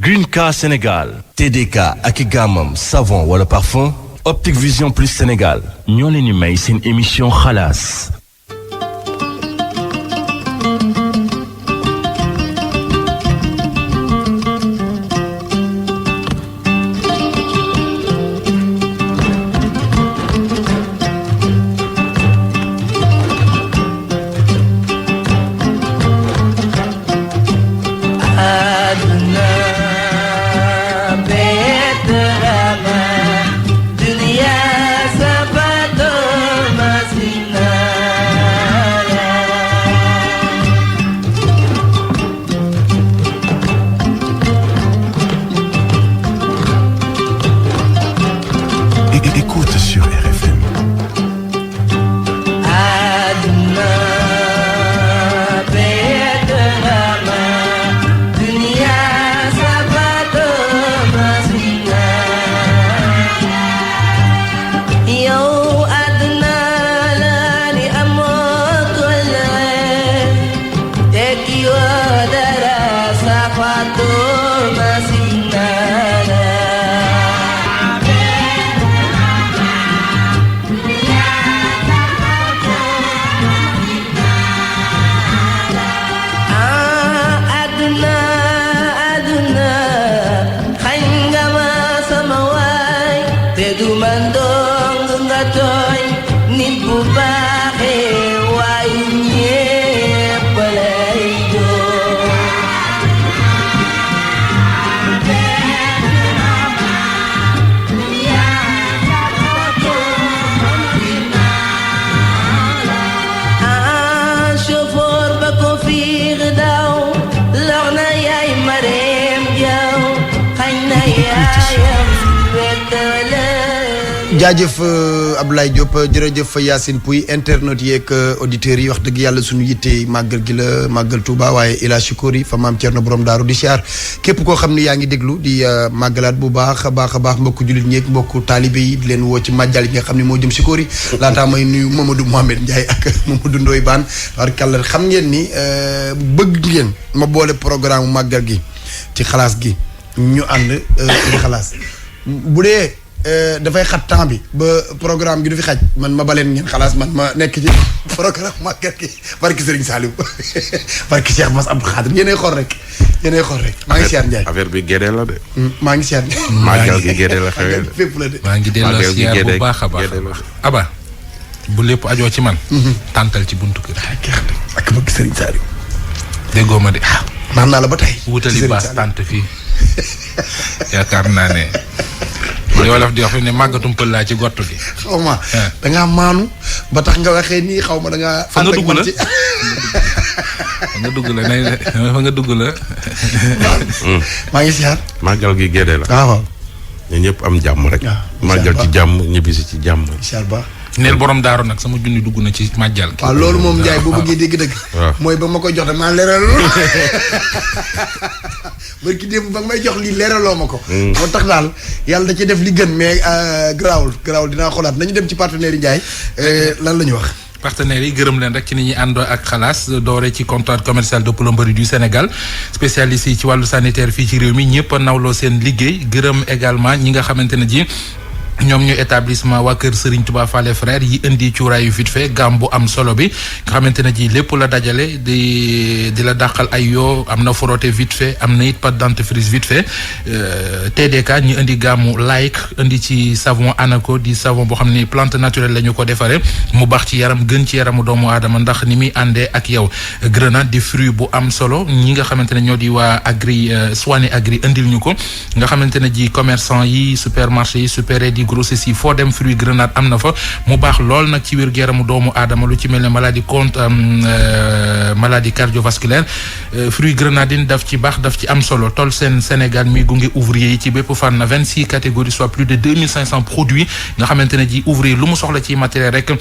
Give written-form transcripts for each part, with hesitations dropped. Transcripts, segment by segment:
Green Car Sénégal TDK ak i gaamam savon wala parfum Optique Vision Plus Sénégal ñoo leen di may seen émission xalaas. Écoute sur RFM. jaajëf Abdoulaye Diop jërëjëf Yacine Pouy internautes yeeg auditeurs yi wax dëgg yàlla suñu yitte màggal gi la màggal Touba waaye ila shukuri fa maam Thierno borom daaru di siyaar képp koo xam ne yaa ngi déglu di màggalaat bu baax a baax mbokku jullit ñeeg mbokku taalibe yi di leen woo ci màjjal yi nga xam ne moo jëm shukuri laataa may nuyu Mamadou Mohamed Ndiaye ak Mamadou Ndoye Bane warkàlla xam ngeen ni bëgg ngeen ma boole programme màggal gi ci xalaas gi ñu ànd di xalaas bu dee dafay xat temps bi ba programme gi du fi xaj man ma baleen ngeen xalaas man ma nekk ci programme màggal gi barki Serigne Saliou barki Cheikh Bass Abdou Khadre yéenay xool rek maa ngi siyaar Ndiaye affaire bi gédé la de maa ngi siyaar Ndiaye màggal gi gédé la xewee fépp la de maa ngi delloo siyaar bu baax a baax aba bu lépp ajoo ci man tàntal ci buntu kër ak bëgg Serigne Saliou déggoo ma de naan naa la ba tey wutali baas tànt fii yaakaar naa ne li wolof di wax fi ne màggatum pël laa ci gott gi xaw ma dangaa maanu ba tax nga waxee nii xaw ma dangaa fa nga dugg la fa nga dugg la maa ngi siyaar màggal gi gédé la waaw ñu ñëpp am jàmm rek màggal ci jàmm ñibbisi ci jàmm siyaar baax neel borom daaru nag sama junni dugg na ci màjjal gi waaw loolu moom Ndiaye boo bëggee dégg-dëgg mooy ba ma koy jox damaa leeral barki démb ba nga may jox lii leeraloo ma ko moo tax daal yàlla da ci def li gën mais garaawul dinaa xoolaat nañu dem ci partenaire yi Ndiaye lan la ñu wax partenaires yi gërëm leen rek ci ni ñuy àndoo ak xalaas doore ci comptoir commercial de plomberie du Sénégal spécialiste yi ci wàllu sanitaire fii ci réew mi ñëpp a nawloo seen liggéey gërëm également ñi nga xamante ne ji ñoom ñu établissement waa kër Serigne Touba Fallé frère yi indi cuuraayu vite fait gam bu am solo bi nga xamante ne ji lépp la dajale di la dàqal ay yoo am na frotté vite fait am na it pâte dentifrice vite fait TDK ñu indi gàmmu like indi ci savon Anaco di savon boo xam ni plante naturelle la ñu ko defaree mu baax ci yaram gën ci yaramu doomu aadama ndax ni muy àndee ak yow grenade di fruit bu am solo ñi nga xamante ne ñoo di waa agri Soigné agri indil ñu ko nga xamante ne ji commerçant yi supermarché yi super di grossiste yi foo dem fruit grenade am na fa mu baax lool nag ci wér-gu-yaramu doomu aadama lu ci mel ne maladie cardiovasculaire fruit grenadine daf ci baax daf ci am solo toll seen Sénégal mi gunge ouvrier yi ci bépp fànn 26 catégories soit plus de 2500 produits nga xamante ne ji ouvrier lu mu soxla ci matériel rek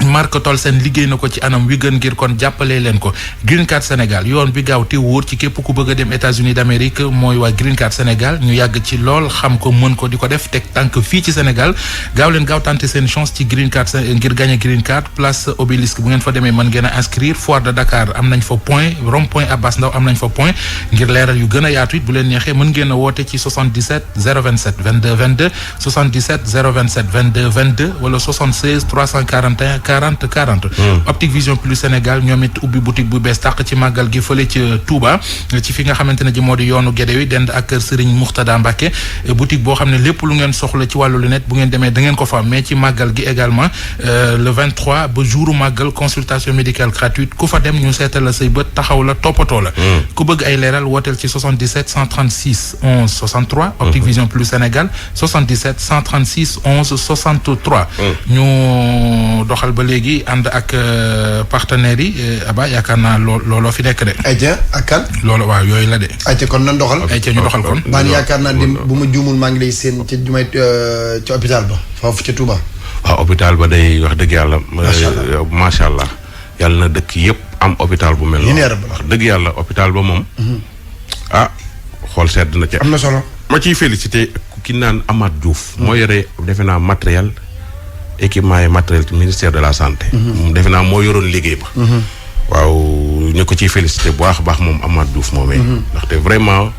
Marc Tolsen liggéey na ko ci anam wi gën ngir kon jàppale leen ko Green Card Sénégal yoon bi gaaw te wóor ci képp ku bëgg a dem États-Unis d'Amérique mooy waa Green Card Sénégal ñu yàgg ci lool xam ko mën ko di ko def teg tànk fii ci Sénégal gaaw leen gaaw tenter seen chance ci Green Card ngir gagner Green Card place Obélisque bu ngeen fa demee mën ngeen a inscrire Foire de Dakar am nañ fa point rond point Abbas Ndao am nañ fa point ngir leeral yu gën a yaatu it bu leen neexee mën ngeen a woote ci 77 027 22 22 77 027 22 22 wala 76 341 40 40. Optique Vision Plus Sénégal ñoom it ubbi boutique bu bees tàq ci màggal gi fële ci Touba ci fi nga xamante ne ji moo di yoonu Guédé wi dend ak kër Serigne Mourtada Mbacké boutique boo xam ne lépp lu ngeen soxla ci wàllu lunette bu ngeen demee da ngeen ko fa mais ci màggal gi également le 23 ba jouru màggal consultation médicale gratuite ku fa dem ñu seetal la say bët taxaw la toppatoo la. ku bëgg ay leeral wooteel ci 77 136 11 63. Optique Vision Plus Sénégal 77 136 11 63. ñu doxal ba léegi ànd ak partenaires yi Aba yaakaar naa looloo fi nekk de. ayca ak kan. loolu waaw yooyu la de. ayca kon nan doxal. ayca ñu doxal kon. man yaakaar naa dem bu ma juumul maa ngi lay seen ci jumay ci hôpital ba foofu ca Touba. waaw hôpital ba day wax dëgg yàlla. macha allah yàlla na dëkk yëpp am hôpital bu mel noonu. wax dëgg yàlla hôpital ba moom. xool sedd na ci. am na solo. ma ciy félicité ki naan Amath Diouf. moo yore defe naa matériel. équipement et matériel ci ministère de la santé. defe naa moo yoroon liggéey ba. waaw ñu ko ciy félicité bu baax a baax moom Amath Diouf moomee. ndaxte vraiment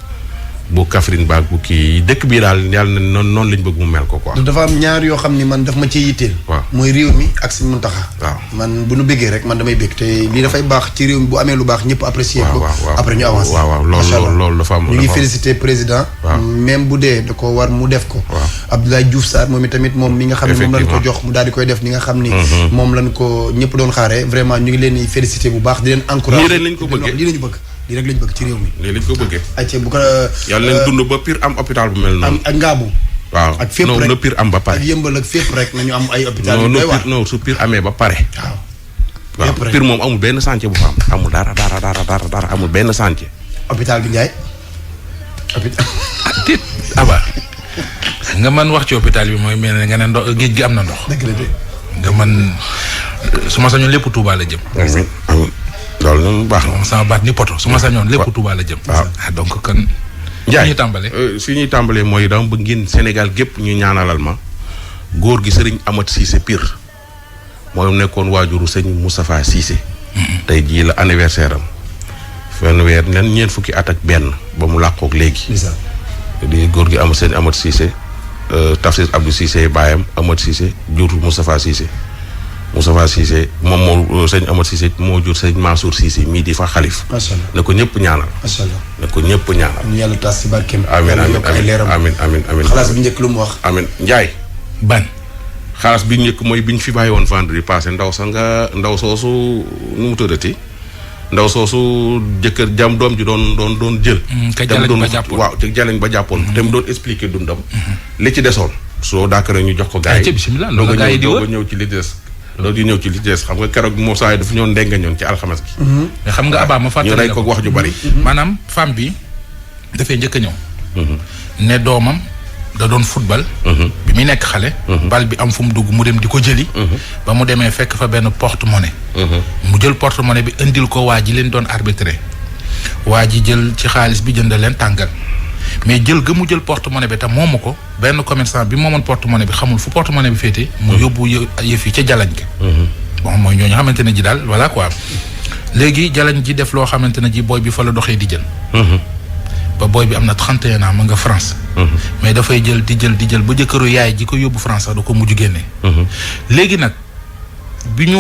bu Kaffrine baag bu kii dëkk bii daal yàlla na noonu lañ bëgg mu mel ko quoi. dafa am ñaar yoo xam ni man daf ma ciy yitteel. waaw mooy réew mi ak Sëñ Muntaxa. waaw man bu nu bëggee rek man damay bëgg te lii dafay baax ci réew mi bu amee lu baax ñëpp apprécier ko. après ñu avancé. waaw loolu dafa am. ñu ngi félicité président. même bu dee da ko war mu def ko. Abdoulaye Diouf Sarr moom itamit moom mi nga xam ne moom lañ ko jox mu daal di koy def ni nga xam ni. moom lañ ko ñëpp doon xaaree vraiment ñu ngi leen di félicité bu baax di leen encouragé. lii lañ ko bëggee lii lañu bëgg. lii rek lañ bëgg ci réew mi. lii lañ ko bëggee. ayca bu ko. yàlla leen dund ba Pire am hôpital bu mel noonu. ak Ngaabu. waaw ak fépp rek non Pire am ba pare. ak Yëmbal ak fépp rek nañu am ay hôpital yu doy waar. non su Pire amee ba pare. waaw Pire moom amul benn chantier bu fa am. amul dara amul benn chantier. hôpital bi Ndiaye. hôpital. déet Aba nga mën wax ci hôpital bi mooy mel ne nga ne ndox géej gi am na ndox. dëgg la de. nga mën su ma sañoon lépp Touba la jëm. amiin loolu noonu baax na. sama baat ni poto su ma sañoon lépp Touba la jëm. waaw donc kon. Ndiaye ñuy tàmbalee. si ñuy tàmbalee mooy dama bëgg ngeen Sénégal gépp ñu ñaanalal ma góor gi sëriñ Amath Cissé Pire mooy nekkoon waajuru sëñ Moustapha Cissé. tey jii la anniversaire am. fenn weer nen ñeent fukki at ak benn ba mu làqoog léegi. di góor gi sëñ Amath Cissé Tafsir Abdou Cissé baayam Amath Cissé jur Moustapha Cissé. Moustapha Cissé moom moo sëñ Amath Cissé moo jur sëñ Mansour Cissé mii di fa xalif. macha allah ne ko ñëpp ñaanal. macha allah ne ko ñëpp ñaanal. ñu yàlla tas si barkeem. amiin xalaas bi njëkk lu mu wax. amiin Ndiaye. ban. xalaas bi njëkk mooy bi ñu fi bàyyi woon vendredi passé ndaw soosu nu mu tëddati ndaw soosu jëkkër doom ji doon jël. ka jaleñ ba jàppoon waaw te jaleñ ba jàppoon. te mu doon expliquer dundam. li ci desoon. soo daakare ñu jox ko gars yi. bismillah loolu gars yi di wër ñëw ci li des. loolu di ñëw ci li des xam nga keroog Moussa dafa ñëw ndenga ñoon ci alxames gi. mais xam nga Abba ma fàttali ñu rey ko wax ju bari. maanaam femme bi dafay njëkk a ñëw. ne doomam da doon football. bi muy nekk xale. bal bi am fu mu dugg mu dem di ko jëli. ba mu demee fekk fa benn porte-monnaie. mu jël porte-monnaie bi indil ko waa ji leen doon arbitré. waa ji jël ci xaalis bi jënd leen tàngal. mais jël ga mu jël porte-monnaie bi te moomu ko benn commerçant bi moomoon porte-monnaie bi xamul fu porte-monnaie bi féete. mu yóbbu yëf yi ca jalañ ga. bon mooy ñooñu xamante ne ji daal voilà quoi. léegi jalañ ji def loo xamante ne ji booy bi fa la doxee di jël. ba booy bi am na 31 ans ma nga France. mais dafay jël di jël ba jëkkëru yaay ji ko yóbbu France sax da ko mujj génne. léegi nag bi ñu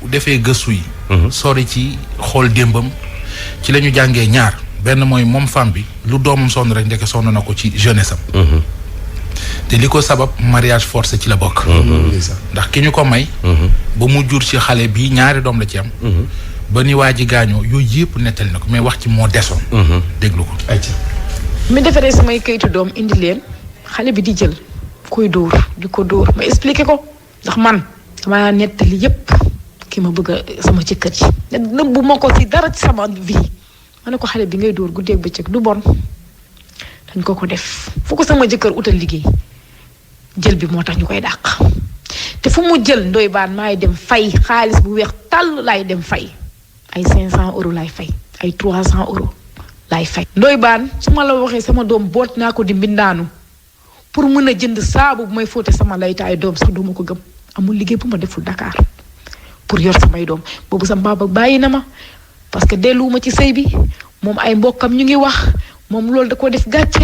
defee gëstu yi. sori ci xool démbam ci la ñu jàngee ñaar. benn mooy moom femme bi lu doomam sonn rek ndeke sonn na ko ci jeunesse am. te li ko sabab mariage forcé ci la bokk. ndax ki ñu ko may. ba mu jur ci xale bi ñaari doom la ci am. ba ni waa ji gaañoo yooyu yëpp nettali na ko mais wax ci moo desoon. déglu ko. mi defaree samay kayitu doom indi leen xale bi di jël koy dóor di ko dóor ma expliqué ko ndax man dama nettali yëpp ki ma bëgg a sama jëkkër ji nëbbu ma ko ci dara ci sama vie. ma ne ko xale bi ngay dóor guddeeg bëccëg du bon dañ ko def fu ko sama jëkkër utal liggéey jël bi moo tax ñu koy dàq te fu mu jël ndoy baan maay dem fay xaalis bu weex tàll laay dem fay ay 500 euros laay fay ay 300 euros laay fay. ndoy baan su ma la waxee sama doom boot naa ko di mbindaanu pour mën a jënd saabu bu may fóote sama laytaay doom sax duma ko gëm amul liggéey bu ma deful Dakar pour yor samay doom boobu sama papa bàyyi na ma parce que delluwuma ci sëy bi moom ay mbokkam ñu ngi wax moom loolu da ko def gàcce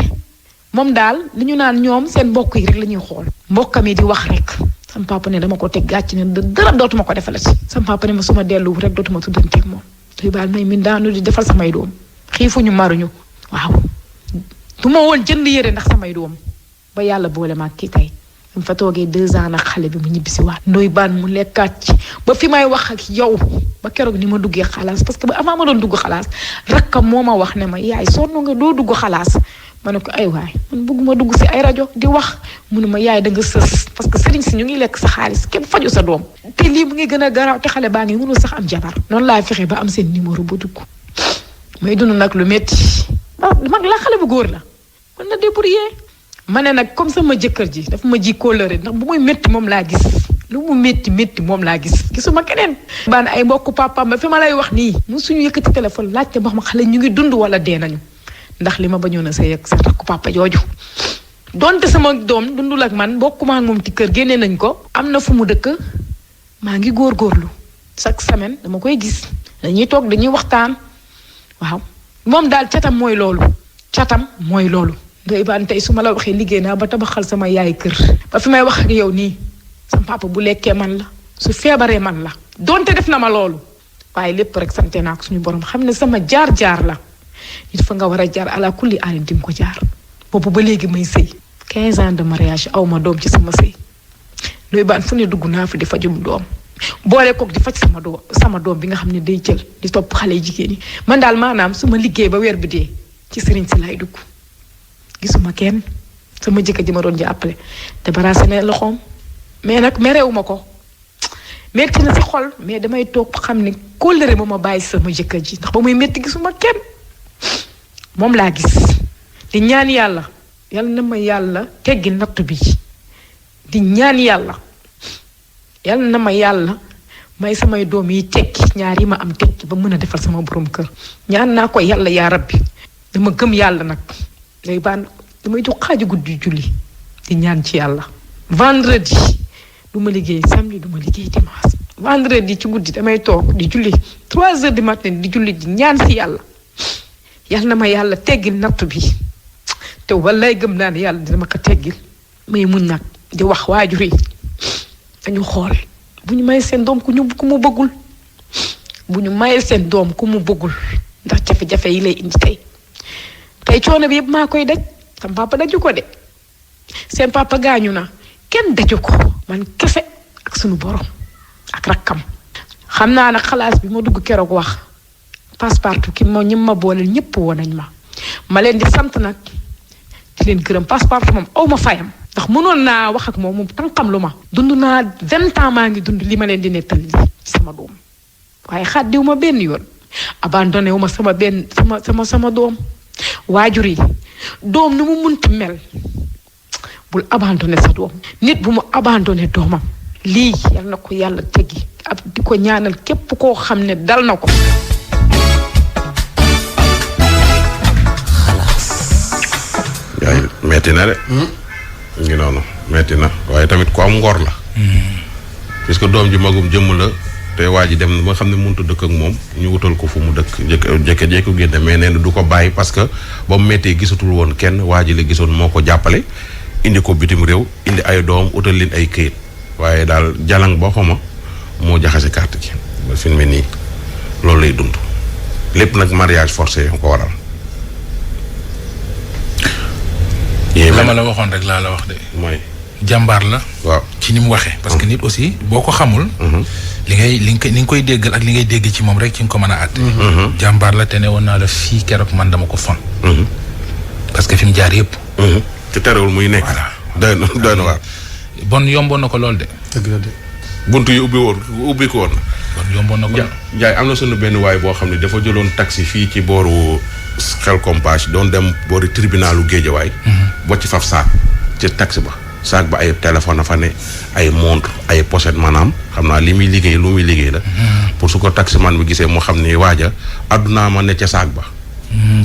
moom daal li ñu naan ñoom seen mbokk yi rek la ñuy xool mbokkam yi di wax rek sama papa ne dama ko teg gàcce ne dara dootuma ko defalati sama papa ne ma suma dellu rek dootuma tuddanteeg moom doy baal may min daanu di defal samay doom xiifuñu maruñu waaw du ma woon jënd yére ndax samay doom ba yàlla boole ma kii tey mu fa toogee 2 ans nag xale bi mu ñibbisi waat ndoy baan mu lekkaat ci ba fi may wax ak yow ba keroog ni ma duggee xalaas parce que ba avant ma doon dugg xalaas rakkam moo ma wax ne ma yaay sonn nga doo dugg xalaas ma ne ko ay waay man bëgguma dugg si ay rajo di wax mu ne ma yaay da nga sës parce que sëriñ si ñu ngi lekk sa xaalis kenn faju sa doom te lii mu ngi gën a garaaw te xale baa ngi mënul sax am jabar noonu laa fexe ba am seen numéro ba dugg may dund nag lu métti mag la xale bu góor la mën na débrouiller ma ne nag comme sama jëkkër ji dafa ma ji kóllëre ndax bu muy métti moom laa gis lu mu métti moom laa gis gisuma keneen baan ay mbokku papa ma fi ma lay wax nii mu suñu yëkkati téléphone laajte ba xam xale ñu ngi dund wala dee nañu ndax li ma bañoon a sëy ak sa rakku papa jooju donte sama doom dundul ak man bokkuma ak moom ci kër génnee nañ ko am na fu mu dëkk maa ngi góorgóorlu chaque semaine dama koy gis dañuy toog dañuy waxtaan waaw moom daal catam mooy loolu ndoy baan tey su ma la waxee liggéey naa ba tabaxal sama yaay kër ba fi may wax ak yow nii sama papa bu lekkee man la su feebaree man la donte def na ma loolu waaye lépp rek sante naa ko suñu borom xam ne sama jaar-jaar la nit fa nga war a jaar ala kulli aanin di nga ko jaar boobu ba léegi may sëy 15 ans de mariage aw ma doom ci sama sëy ndoy baan fu ne dugg naa fi di fajum doom boole kook di faj sama doom bi nga xam ne day jël di topp xale jigéen yi man daal maanaam su ma liggéey ba weer bi dee ci sëriñ si lay dugg gisuma kenn sama jëkkër ji ma doon jàppale te baraase ne loxoom mais nag merewuma ko metti na si xol mais damay toog xam ne kóllëre ma bàyyi sama jëkkër ji ndax ba muy metti gisuma kenn moom laa gis di ñaan yàlla na ma yàlla teggi nattu bi di ñaan yàlla na ma yàlla may samay doom yi tekki ñaar yi ma am tekki ba mën a defal sama borom kër ñaan naa ko yàlla yaa rabbi dama gëm yàlla nag léegi baan damay jox xaaju guddi julli di ñaan ci yàlla vendredi du ma liggéey samedi du ma liggéey dimanche vendredi ci guddi damay toog di julli 3 heures du matin di julli di ñaan si yàlla na ma yàlla teggil nattu bi te wallaay gëm naa ne yàlla dina ma ko teggil may muñ nag di wax waajur yi dañu xool bu ñu may seen doom ku mu bëggul bu ñu mayee seen doom ku mu bëggul ndax jafe-jafe yi lay indi tey coono bi yëpp maa koy daj sama papa daju ko de seen papa gaañu na kenn daju ko man kese ak sunu borom ak rakkam xam naa nag xalaas bi ma dugg keroog wax Passepartout ki moo ñi ma booleel ñëpp woon nañ ma leen di sant nag di leen gërëm Passepartout moom aw ma fayam ndax mënoon naa wax ak moom tànqam lu ma dund naa 20 ans maa ngi dund li ma leen di nettali sama doom waaye xàddiwu ma benn yoon abandonné wu ma sama doom waajur yi doom nu mu munti mel bul abandonné sa doom nit bu mu abandonné doomam lii yal na ko yàlla teggi ab di ko ñaanal képp koo xam ne dal na ko yaay metti na de ngi noonu metti na waaye tamit ku am ngor la puisque doom ji magum jëmm la te waa ji dem ba xam ne mënut a dëkk ak moom ñu wutal ko fu mu dëkk jëkke ko génne mais nee na du ko bàyyi parce que ba mu méttee gisatul woon kenn waa ji la gisoon moo ko jàppale indi ko bitim réew indi ay doom utal leen ay këyit waaye daal jalang boo xama moo jaxase carte gi ba fi mu ne nii loolu lay dund lépp nag mariage forcé ko waral. la ma la waxoon rek laa la wax de. mooy jàmbaar la. waaw ci ni mu waxee. parce que nit aussi boo ko xamul. li nga koy déggal ak li ngay dégg ci moom rek ci nga ko mën a àtte. jàmbaar la te ne woon naa la fii keroog man dama ko fon. parce que fi mu jaar yëpp. te terewul muy nekk. voilà doy na waar. bon yomboon na ko lool de. dëgg la de. buntu yi ubbi ko woon na. bon yomboon na ko lool. Njaay am na sunu benn waay boo xam ne dafa jëloon taxi fii ci booru Xelcom Page doon dem boori tribunalu Géejawaay. bocc faf saak ci taxi ba saag ba ay téléphone a fa ne ay montre ay pochette maanaam xam naa li muy liggéey lu muy liggéey la. pour su ko taximan bi gisee mu xam ni waaja àddunaa ma ne ca saag ba.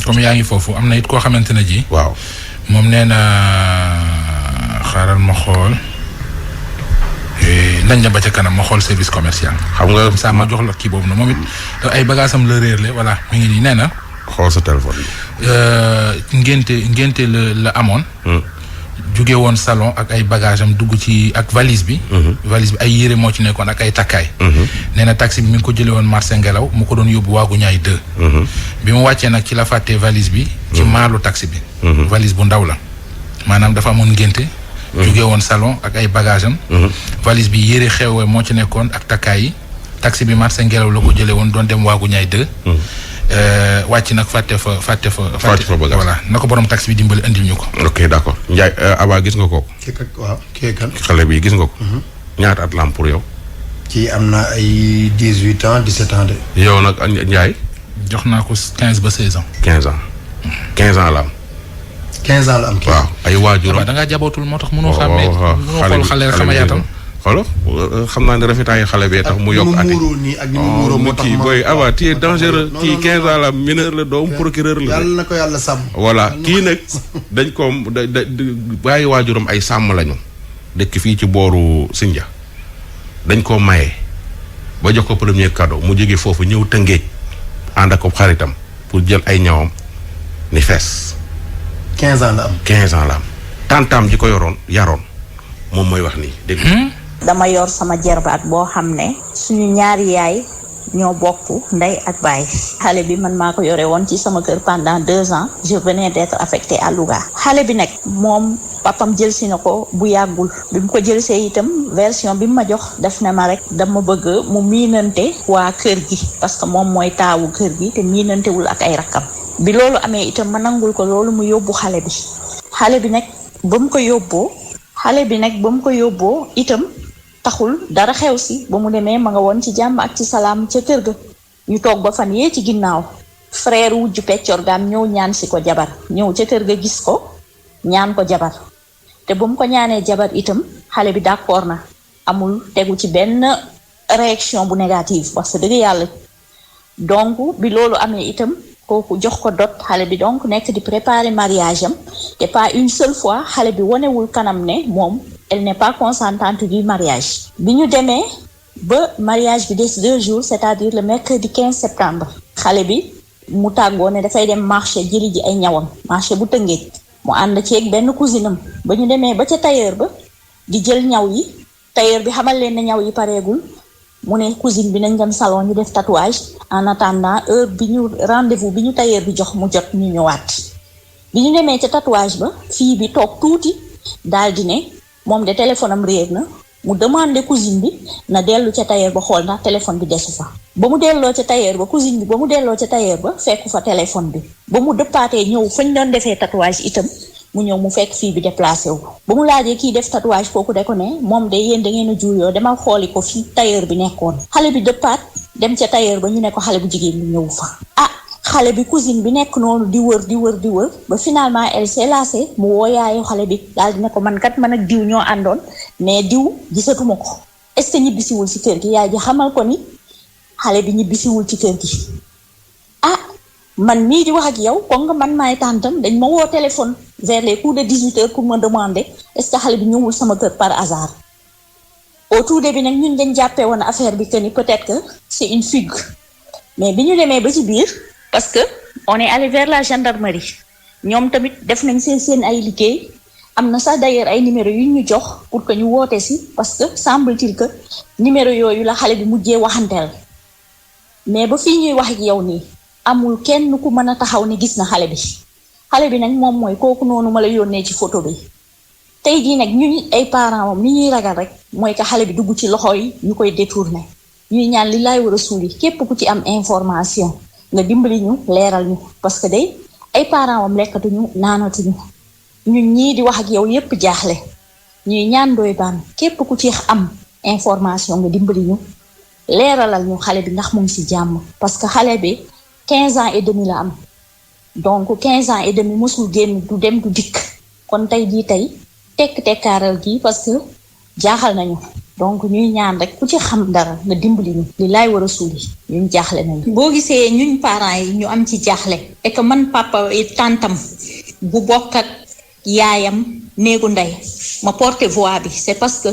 comme yaa ngi foofu am na it koo xamante ne ji. waaw moom nee na xaaral ma xool nañ la ba ca kanam ma xool service commercial. xam nga saa ma jox la kii boobu na moom it ay bagaasam la réer le voilà mi ngi nii nee na. xool sa téléphone bi. ngénte la amoon. jóge woon salon ak ay bagage am dugg ci ak valise bi. valise bi ay yére moo ci nekkoon ak ay takkaay. nee na taxi bi mi ngi ko jëlee woon marché ngelaw mu ko doon yóbbu waagu ñaay 2. bi mu wàccee nag ci la fàttee valise bi. ci maalu taxi bi. valise bu ndaw la maanaam dafa amoon ngénte. jóge woon salon ak ay bagage am. valise bi yére xew moo ci nekkoon ak takkaay yi. taxi bi marché ngelaw la ko jëlee woon doon dem waagu ñaay 2. wàcc nag fàtte fa bagage voilà na ko borom taxi bi dimbali indil ñu ko. ok d'accord Ndiaye Aba gis nga ko. kii kan. xale bi gis nga ko. ñaata at la am pour yow. kii am na ay 18 ans 17 ans de. yow nag Ndiaye. jox naa ko 15 ba 16 ans. 15 ans. 15 ans la am. 15 ans la am kii. waaw ay waajuram. da ngaa jabootul moo tax mënoo xam ne mënoo xool xale rek xam yaatam. xoolal xam naa ne rafetaayu xale bee tax mu yokk at ak ni mu muuroo moo tax kii booy Aba tu es dangereux kii 15 ans la mineur la doomu procureur la. yàlla na ko yàlla sàmm. voilà kii nag dañ ko bàyyi waajuram ay sàmm lañu dëkk fii ci booru Sindia dañ koo maye ba jox ko premier cadeau mu jóge foofu ñëw Tëngéej ànd ak ko xaritam pour jël ay ñawam ni fees. 15 ans la am. 15 ans la am tantam ji ko yaroon moom mooy wax nii dégg dama yor sama jarbaat boo xam ne suñu ñaari yaay ñoo bokk ndey ak baay. xale bi man maa ko yore woon ci sama kër pendant 2 ans je venais d'être affectée à Louga. xale bi nag moom papam jël si na ko bu yàggul bi mu ko jël see itam version bi mu ma jox def na ma rek dama bëgg mu miinante waa kër gi parce que moom mooy taawu kër gi te miinantewul ak ay rakkam. bi loolu amee itam ma nangul ko loolu mu yóbbu xale bi. xale bi nag ba mu ko yóbboo itam taxul dara xew si ba mu demee ma nga woon ci jàmm ak ci salaam ca kër ga. ñu toog ba fan yee ci ginnaaw frère wujju peccor gaam ñëw ñaan si ko jabar ñëw ca kër ga gis ko ñaan ko jabar te ba mu ko ñaanee jabar itam xale bi d'accord na amul tegu ci benn réaction bu négative wax sa dëgg yàlla. donc bi loolu amee itam kooku jox ko dot xale bi donc nekk di préparer mariage am te pas une seule fois xale bi wonewul kanam ne moom elle n'est pas consentante du mariage. bi ñu demee ba mariage bi des 2 jours c'est-à-dire le mercredi 15 septembre. xale bi mu tàggoo ne dafay dem marché jëli ji ay ñawam marché bu Tëngéej mu ànd ceeg benn cousinam ba ñu demee ba ca tailleur ba di jël ñaw yi tailleur bi xamal leen ne ñaw yi pareegul. mu ne cousine bi nañ dem salon ñu def tatouage en attendant heure bi ñu rendez-vous bi ñu tailleur bi jox mu jot ñu ñëwaat. bi ñu demee ca tatouage ba fii bi toog tuuti daal di ne moom de téléphone am réer na mu demandé cousine bi na dellu ca tailleur ba xool ndax téléphone bi desu fa. ba mu delloo ca tailleur ba cousine bi ba mu delloo ca tailleur ba fekku fa téléphone bi ba mu dëppaatee ñëw fañ doon defee tatouage itam. mu ñëw mu fekk fii bi déplacé wu ba mu laajee kii def tatouage kooku de ko ne moom de yéen da ngeen a juuyoo demal xooli ko fi tailleur bi nekkoon. xale bi dëppaat dem ca tailleur ba ñu ne ko xale bu jigéen bi ñëw fa. xale bi cousine bi nekk noonu di wër ba finalement elle s'est lassée mu woo yaayu xale bi daal di ne ko man ak diw ñoo àndoon mais diw gisatuma ko est-ce que ñibbisiwul ci kër gi yaay ji xamal ko ni xale bi ñibbisiwul ci kër gi. man mii di wax ak yow kon nga man maay tàntam dañ ma woo téléphone vers les coups de 18h pour me demander est-ce que xale bi ñëwul sama kër par hasard. au tout début nag ñun dañ jàppee woon affaire bi que ni peut-être que c'est une fugue mais bi ñu demee ba ci biir parce que on est allé vers la gendarmerie ñoom tamit def nañ seen ay liggéey am na sax d'ailleurs ay numéros yu ñu jox pour que ñu woote si parce que semble-t-il que numéro yooyu la xale bi mujjee waxanteel mais ba fii ñuy wax ak yow nii. amul kenn ku mën a taxaw ni gis na xale bi nag moom mooy kooku noonu ma la yónnee ci photo bi tey jii nag ñu ay parents am ni ñuy ragal rek mooy que xale bi dugg ci loxo yi ñu koy détourner ñuy ñaan li laay war a suuli képp ku ci am information nga dimbali ñu leeral ñu parce que day ay parents am lekkatuñu naanatuñu ñun ñii di wax ak yow yépp jaaxle ñuy ñaan doy baan képp ku ci am information nga dimbali ñu leeralal ñu xale bi ndax mu ngi ci jàmm parce que xale bi 15 ans et demi la am donc 15 ans et demi mosul génn du dem du dikk kon tey tekkaaral gi parce que jaaxal nañu donc ñuy ñaan rek ku ci xam dara nga dimbali ñu li laay war a suuli ñun jaaxle nañu. boo gisee ñun parents yi ñu am ci jaaxle et que man papa et tantam bu bokk ak yaayam néegu ndey ma porté voix bi c'est parce que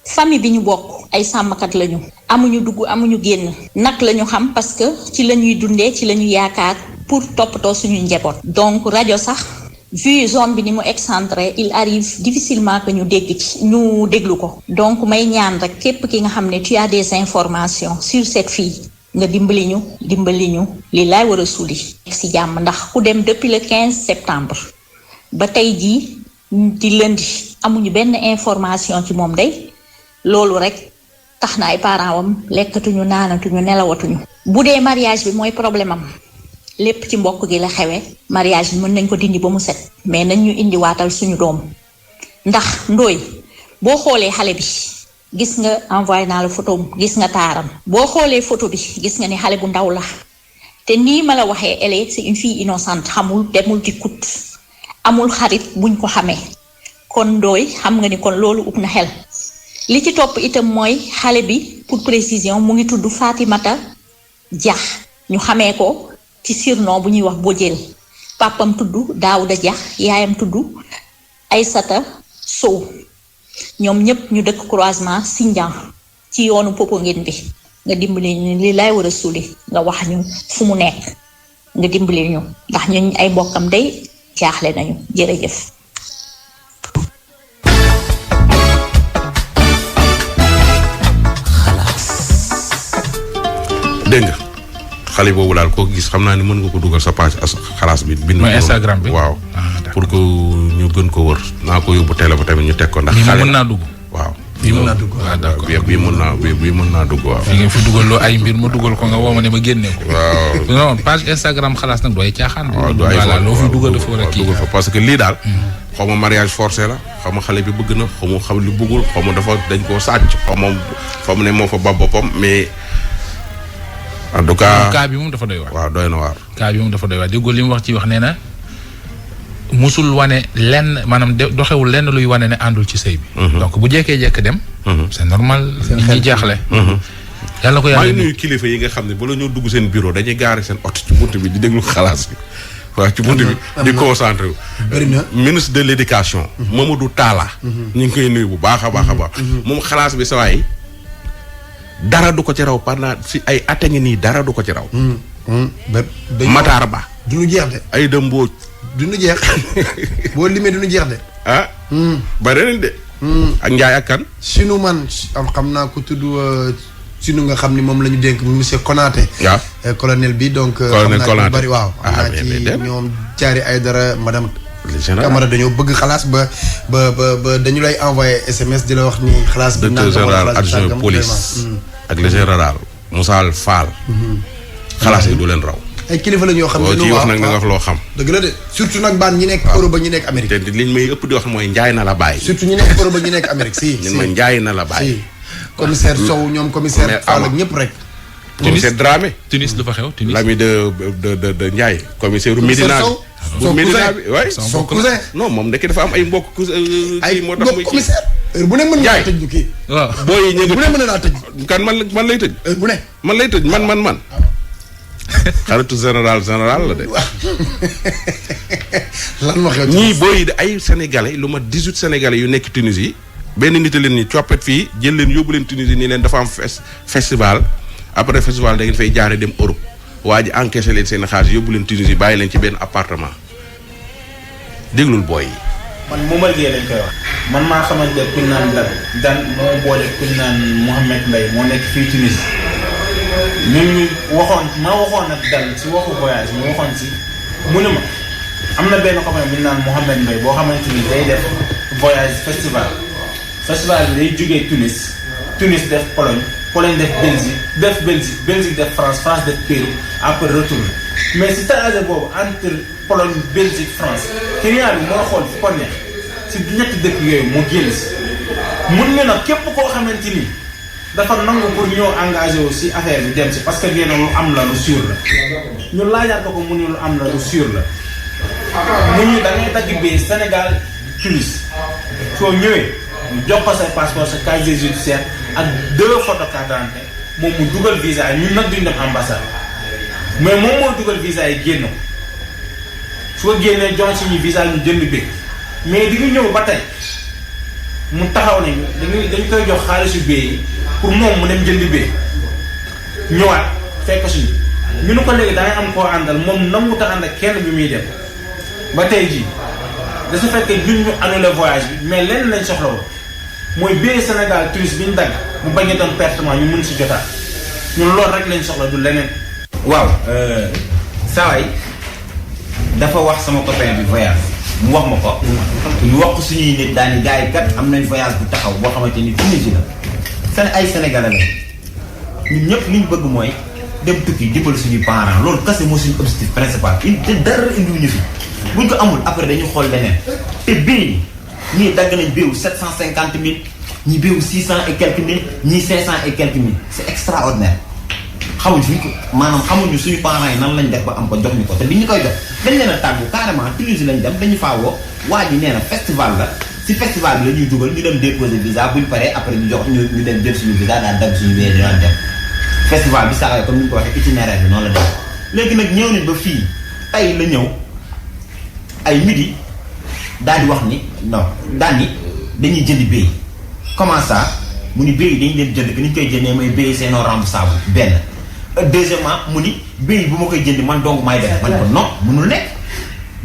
famille bi ñu bokk ay sàmmkat lañu amuñu dugg amuñu génn nag lañu xam parce que ci la ñuy dundee ci la ñu yaakaar pour toppatoo suñu njaboot. donc rajo sax vu zone bi ni mu excentré il arrive difficilement que ñu déglu ko. donc may ñaan rek képp ki nga xam ne tu as des informations sur cette fille nga dimbali ñu li laay war a suuli ci jàmm ndax ku dem depuis le 15 septembre ba tey jii di lundi amuñu benn information ci moom day loolu rek tax na ay parents wam lekkatuñu naanatuñu nelawatuñu. bu dee mariage bi mooy problème am lépp ci mbokk gi la xewe mariage bi mën nañ ko dindi ba mu set mais nañ ñu indi waatal suñu doom ndax ndooy boo xoolee xale bi gis nga envoyé naa la photo gis nga taaram boo xoolee photo bi gis nga ni xale bu ndaw la te nii ma la waxee elle c'est une fille innocente xamul demul di kut amul xarit buñ ko xamee kon ndooy xam nga ni kon loolu upp na xel. li ci topp itam mooy xale bi pour précision mu ngi tudd Fatimata Dia ñu xamee ko ci surnom bu ñuy wax Bojel papam tudd Daouda Dia yaayam tudd Aysata Sow ñoom ñëpp ñu dëkk croisement Sindian ci yoonu Popenguine bi nga dimbali ñu li lay war a suuli nga wax ñu fu mu nekk nga dimbali ñu ndax ñun ay mbokkam day jaaxle nañu jërëjëf. dégg nga xale boobu daal koo gis xam naa ni mën nga ko dugal sa page xalaas bi. bind mooy Instagram bi waaw. pour que ñu gën ko wër naa ko yóbbu télé ba tamit ñu teg ko. ndax xale mën naa dugg. waaw bii mën naa dugg waaw d'accord bii mën naa dugg waaw. fi nga fi dugal loo ay mbir ma dugal ko nga woo ma ne ma génne ko. waaw non page Instagram xalaas nag dooy caaxaan. waaw du ay voilà loo fi dugal dafa war a kii dugal fa parce que lii daal. xaw ma mariage forcé la xaw ma xale bi bëgg na xaw ma xam li bëggul xaw ma dafa dañ koo sàcc xaw ma fa mu ne moo fa ba boppam mais. en tout cas bi moom dafa doy waar. waaw doy na waar. cas bi moom dafa doy waar déggoo li mu wax ci wax nee na musul wane lenn maanaam doxewul lenn luy wane ne àndul ci sëy bi. donc bu jekkee-jekk dem. c'est normal ñi jaaxle. yàlla ko yàlla maa ngi nuyu kilifa yi nga xam ne bala ñoo dugg seen bureau dañuy gaare seen oto ci bunt bi di déglu xalaas bi. waaw ci bunt bi di concentré wu. bëri na ministre de l'éducation. Mamadou Talla. ñu ngi koy nuyu bu baax a baax a baax. moom xalaas bi sa waay dara du ko ci raw pendant si ay at a ngi nii dara du ko ci raw. Matar Ba. du ñu jeex de. ay dëmbooj. du ñu jeex boo limee du ñu jeex de. ah. bare nañ de. ak Ndiaye ak kan. sinu man xam naa ko tudd sinu nga xam ni moom la ñu dénk monsieur Konaté. waaw colonel bi donc. colonel Konaté bari waaw. ah xam mais naa ci ñoom Thiari Aïdara madame. général Camara dañoo bëgg xalaas ba dañu lay envoyé SMS di la wax ni xalaas bi. directeur général adjoint police. ak le général Moussa Fall. xalaas yi du leen raw. ay kilifa la ñoo xam ne ci wax nag nga wax loo xam. dëgg la de surtout nag baan ñi nekk Europe ba ñi nekk Amérique. te liñ may ëpp di wax mooy njaay na la bàyyi. surtout ñi nekk Europe ba ñi nekk Amérique si. ñun ma njaay na la bàyyi. commissaire Sow ñoom commissaire Fall ak ñëpp rek. commissaire Dramé. Tunis lu fa xew Tunis. l'ami de Ndiaye. commissaire Médina bi. bu Médina bi waay. son cousin. non moom ndekki dafa am ay mbokk cousin. ay moo tax muy mbokk commissaire. heure bu ne mën naa tëj ñu kii. waaw booy yi ñu bu ne mën naa tëj. kan man lay tëj. heure bu ne. man lay tëj man. xaritu général la de. lan ma xew ñii booy yi de ay sénégalais lu ma 18 sénégalais yu nekk Tunisie benn nit a leen ni coppet fii jël leen yóbbu leen Tunisie nii leen dafa am festival après festival da ngeen fay jaare dem Europe waa ji encaissé leen seen xaalis yóbbu leen Tunisie bàyyi leen ci benn appartement déglul booy yi. man Momar Gueye lañ koy wax. man maa xamante ne kuñ naan dan moo boole kuñ naan Mouhamed Mbaye moo nekk fii Tunis ñun ñu waxoon nag dal si waxu voyage ñu waxoon si mu ne ma am na benn copain bu ñu naan Mouhamed Mbaye boo xamante ni day def voyage festival bi day jógee Tunis def Pologne def Belgique def France def Pérou après retourner mais si trajet boobu entre Pologne Belgique France client bi moo xool fu ko neex si ñetti dëkk yooyu mu génn si mun ne nag képp koo xamante ni dafa nangu pour ñëw engagé wu si affaire bi dem si parce que nee na lu am la lu sûr la ñu laajaat ko mu ne lu am la lu sûr la mu ñu da ngay dagg bee Sénégal Tunis soo ñëwee ñu jox ko sa passeport sa casier judiciaire ak 2 photos carte d'identité moom mu dugal visa yi ñun nag duñ dem ambassade mais moom moo dugal visa yi génn soo génnee jox suñu visa ñu jënd bi mais di ñu ñëw ba tey mu taxaw ne dañu koy jox xaalisu bee yi pour moom mu dem jënd bee ñëwaat fekk suñu ñu ne ko léegi da ngay am koo àndal moom nanguut a ànd ak kenn bi muy dem ba tey jii da su fekkee ñun ñu annulé voyage bi mais lenn lañ soxla woon mooy bee Sénégal touriste bi ñu dagg mu bañ a doon pertement ñu mun si jotaat ñun loolu rek lañ soxla du leneen. waaw saa yi dafa wax sama copain bi voyage mu wax ma ko. ñu wax ko suñuy nit daani gars yi kat am nañ voyage bu taxaw boo xamante ni Tunisie la ay Sénégalais la ñun ñëpp li ñu bëgg mooy dem tukki dimbali suñuy parents loolu kese moo suñu objectif principal te dara indiwuñu fi buñ ko amul après dañu xool leneen te bii ñii dagg nañ béewu 750 000 ñii béewu 600 et quelques mille ñii 500 et quelques mille c'est extraordinaire xamuñ fi ñu ko maanaam xamuñu suñu parents yi nan lañ def ba am ko jox ñu ko te bi ñu koy jox dañ leen a tàggu carrément Tunisie lañ dem dañu faa woo waa ji nee na festival la si festival bi la ñuy dugal ñu dem déposer visa buñ paree après ñu jox ñu dem jël suñu visa daal dagg suñu wéer daan dem festival bi saa comme ni ñu ko waxee itinéraire bi noonu la def léegi nag ñëw nañ ba fii tey la ñëw ay midi daal di wax ni non daal ni dañuy jëndi béy comment ça mu ni béy dañu leen jënd que ni ñu koy jëndee mooy béy c'est non remboursable benn deuxièmement mu ni béy bu ma koy jënd man dong may def man ko non mënul nekk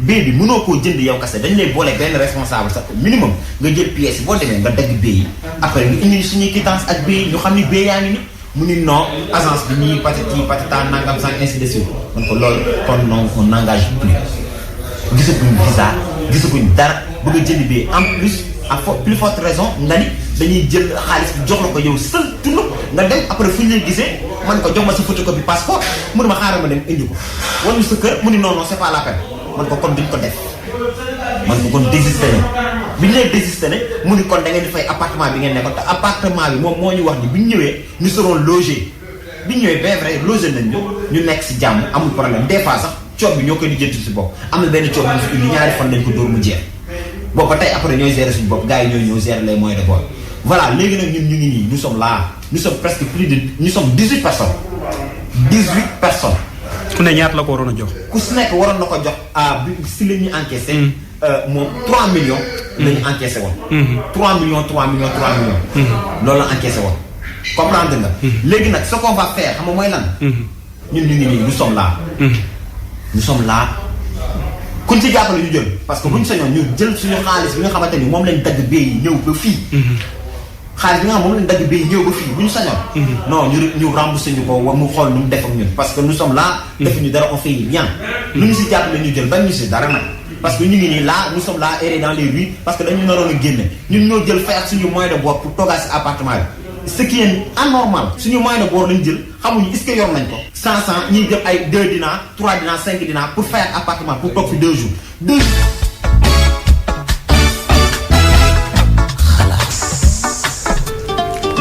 béy bi mënoo koo jënd yow kese dañu lay boole benn responsable sax minimum nga jël pièce boo demee nga dagg béy yi après nga indi suñuy quittance ak béy ñu xam ni béy yaa ngi ni mu ni non agence bi nii patati patata nangam sang ainsi de suite man ko loolu kon non on n'engage plus gisaguñ visa gisaguñ dara bëgg a jënd bi en plus à plus forte raison nga ni dañuy jël xaalis bi jox la ko yow seul tund nga dem après fu ñu lay gisee man ko jox ma sa photocopie passeport mu ne ma xaaral ma dem indi ko wala sa kër mu ni non non c'est pas la peine man ko kon duñ ko def man ko kon désisté ne bi ñu lay désisté ne mu ni kon da ngeen di fay appartement bi ngeen nekkoon te appartement bi moom moo ñu wax ni bi ñu ñëwee ñu seront logés bi ñu ñëwee bien vrai logé nañ ñu nekk si jàmm amul problème des fois sax coob bi ñoo koy di jëntu si bopp am na benn coob bu fi indi ñaari fan lañ ko dóor mu jeex boobu ba tey après ñooy gérer suñu bopp gars yi ñooy ñëw gérer les moyens de bord voilà léegi nag ñun ñu ngi nii nous sommes là nous sommes presque plus de nous sommes 18 personnes 18 personnes. ku ne ñaata la ko waroon a jox. ku si nekk waroon na ko jox bi si la ñuy encaissé. moom 3 millions. la ñu encaissé woon. 3 millions 3 millions 3 millions. loolu la encaissé woon. comprendre nga. léegi nag ce qu'on va faire xam nga mooy lan. ñun ñu ngi nii nous sommes là. nous sommes là. kuñ ci jàppale ñu jël parce que buñ sañoon ñu jël suñu xaalis bi nga xamante ni moom lañ dagg bee yi ñëw ba fii. xaalis bi nga xam moom lañ dagg bee yi ñëw ba fii bu ñu sañoon. non ñu remboursé ñu ko mu xool nu mu def ak ñun parce que nous sommes là. defuñu dara on fait rien. lu ñu si jàppale ñu jël bañ ñu si dara nag. parce que ñu ngi nii là nous sommes là errés dans les rues parce que dañu naroon a génne ñun ñoo jël fay ak suñu moyen de bord pour toogaat si appartement bi. ce qui est anormal suñu moyen de bord lañ jël xamuñu est-ce que yor nañ ko. 100 ñuy jël ay 2 dinars 3 dinars 5 dinars pour fay ak appartement pour toog fi 2 jours 2 jours.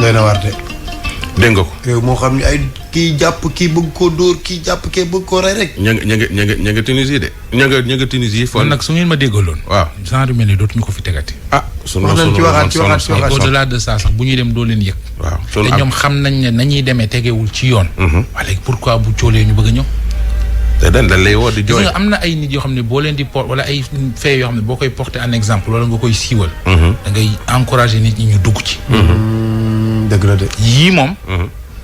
doy na waar de. dégg nga ko. réew moo xam ne ay kii jàpp kii bëgg koo dóor kii jàpp kii bëgg koo rey rek. ña nga Tunisie de. ña nga Tunisie. kon nag su ngeen ma déggaloon. waaw genre mel ni dootuñu ko fi tegati. ah sunu au-delà de ça sax bu ñuy dem doo leen yëg. waaw te ñoom xam nañ ne nañuy demee tegewul ci yoon. waa léegi pourquoi bu coolee ñu bëgg a ñëw. te dañ lay woo di jooy. am na ay nit yoo xam ne boo leen di porte wala ay fait yoo xam ne boo koy porter en exemple wala nga koy siiwal. da ngay encourager nit ñi ñu dugg ci. dëgg la de. yii moom.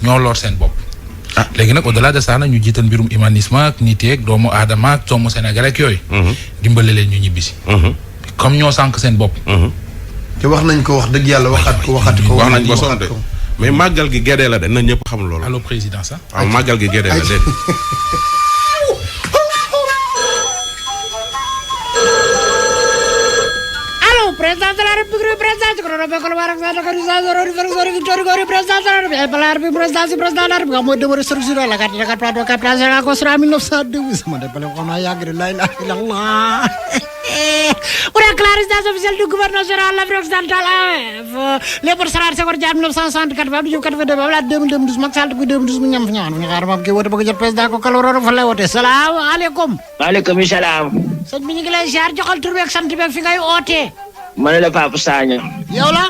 ñoo lor seen bopp. léegi nag au-delà de ça nag ñu jiital mbirum humanisme ak niteeg doomu aadama ak doomu Sénégal ak yooyu. dimbale leen ñu ñibbisi. comme ñoo sànq seen bopp. te wax nañ ko wax dëgg yàlla waxaat ko waxaat ko. wax nañ ko sonn de mais màggal gi gédé la de na ñëpp xam loolu. allo président sax. waaw màggal gi gédé la de. Président de la République, président de la République, président de la République, mooy devoir structuré la carte de carte plateau carte la construit en 1912 ma dépale xam naa yàgg de la ilaha illallah pour la clarification officielle du gouverneur général de l'Afrique occidentale AOF Léopold Sédar Senghor Dia 1964 Abdou Diouf 82 ba wala 2012 Macky Sall depuis 2012 mu ñam fi ñaan ñu xaar moom kii woote bëgg jot président ko kaloro fa lay woote salaamaaleykum. waaleykum salaam. sëñ bi ñu ngi lay ziar joxal tur beeg sant beeg fi ngay ootee. ma ne la Papa Sagna. yow la.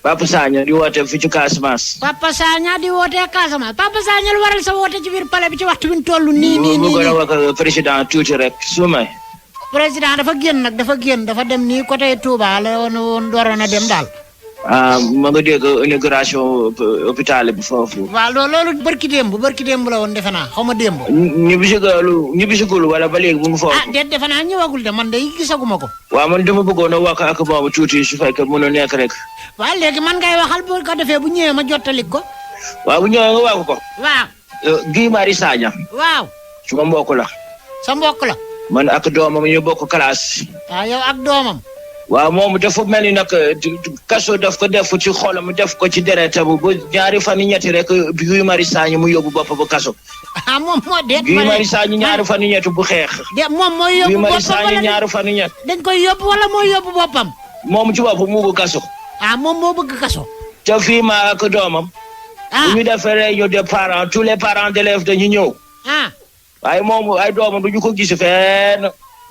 Papa Sagna di woote fi ci Casamance. Papa Sagna di woote Casamance Papa Sagna lu waral sa woote ci biir palais bi ci waxtu bi ñu toll nii. bu gën a wax président tuuti rek su may. président dafa génn dafa dem nii côté Touba la woon dooroon a dem daal. ma nga dégg inauguration hôpital bi foofu. waaw loolu barki démb la woon defe naa xaw ma démb. ñibbisigul wala ba léegi mu ngi foofu. déet defe naa ñëwagul de man de gisaguma ko. waaw man dama bëggoon a wax ak boobu tuuti su fekkee mën a nekk rek. waaw léegi man ngay waxal bu ko defee bu ñëwee ma jottalik ko. waaw bu ñëwee nga wax ko. waaw. Guy Marius Sagna. waaw. suma mbokk la. sa mbokk la. man ak doomam ñu bokk classe. yow ak doomam. waaw moom dafa mel ni nag kaso daf ko def ci xolam def ko ci deretam ba ñaari fan ñetti rek Guy Marius Sagna mu yóbbu bopp ba kaso. moom moo déet. Guy Marius Sagna ñaari fan ñetti bu xeex. moom mooy yóbbu boppam Guy Marius Sagna ñaari fan ñett. dañ koy yóbbu wala mooy yóbbu boppam. moom ci bopp mu bëgg kaso. moom moo bëgg kaso. te fii ma ak doomam. bu ñu defee réunion des parents tous les parents d'élèves dañu ñëw. waaye moom ay doomam du ñu ko gis fenn.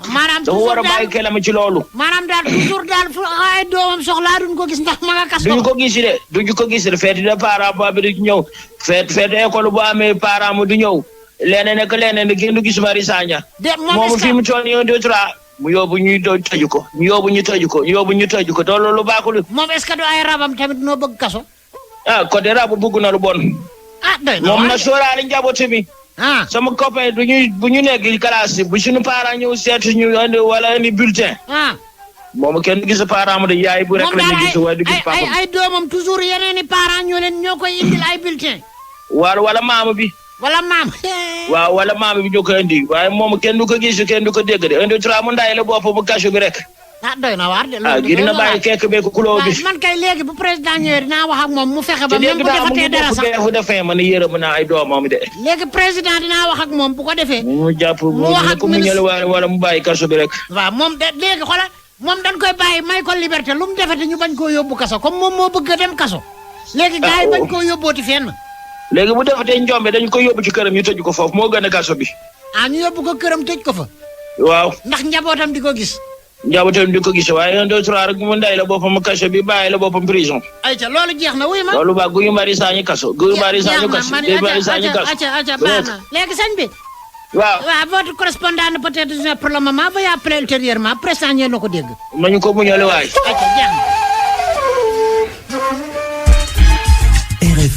maanaam dafa war a bàyyi kelam ci loolu. maanaam daal toujours daal fu ay doomam soxlaa duñ ko gis ndax ma nga kaso. duñu ko gis de fête de parents boobu du ñëw fête école bu amee parents mu du ñëw leneen ak leneen kenn du gis Marius Sagna. moom fi mu toll nii 1 2 3 mu yóbbu ñu tëju ko ñu tëju ko te loolu baaxul. moom est-ce que du ay rabam tamit noo bëgg kaso. ko de rabu bëgg na lu bon. doy na moom na sóoraale njaboot mi. sama copain bu ñu nekk classe bu suñu parents ñëw seet ñu andi wala andi bulletin. moom kenn du gis parent mu de yaay bu rek la ñu gis waaye du gis papa. ay doomam toujours yeneen i parents ñoo koy indil ay bulletin. wala maama bi. wala maam. waaw wala maama bi ñoo koy indi waaye moom kenn du ko gis kenn du ko dégg de 1 2 3 mu ndaay la bopp bu kaso bi rek. doy na waar de. gi dina bàyyi kekk beeku kuloo bi. man kay léegi bu président ñëwee dinaa wax ak moom mu fexe ba même bu defatee dara sax te léegi man yërëm naa ay doomam de. léegi président dinaa wax ak moom bu ko defee. mu jàpp mu wax ak ministre wala mu bàyyi kaso bi rek. waaw moom de léegi xoolal moom dañ koy bàyyi may ko liberté lu mu defate ñu bañ koo yóbbu kaso comme moom moo bëgg a dem kaso. léegi gars yi bañ koo yóbbooti fenn. léegi bu defatee njombe dañ koy yóbbu ci këram ñu tëj ko foofu moo gën a kaso bi. ñu yóbbu ko këram tëj ko fa. waaw ndax njabootam di ko gis. njabootam di ko gis waaye 1 2 3 rek mu nday la boppam kaso bi bàyyi la boppam prison. ayca loolu jeex na wuy ma. loolu ba Guy Marius Sagna kaso. Guy Marius Sagna kaso Guy Marius Sagna kaso. acca baax na léegi sëñ bi. waaw votre correspondant peut-être pour le moment veuillez appeler ultérieurement président ñee na ko dégg. nañu ko muñale waay. acca jeex na.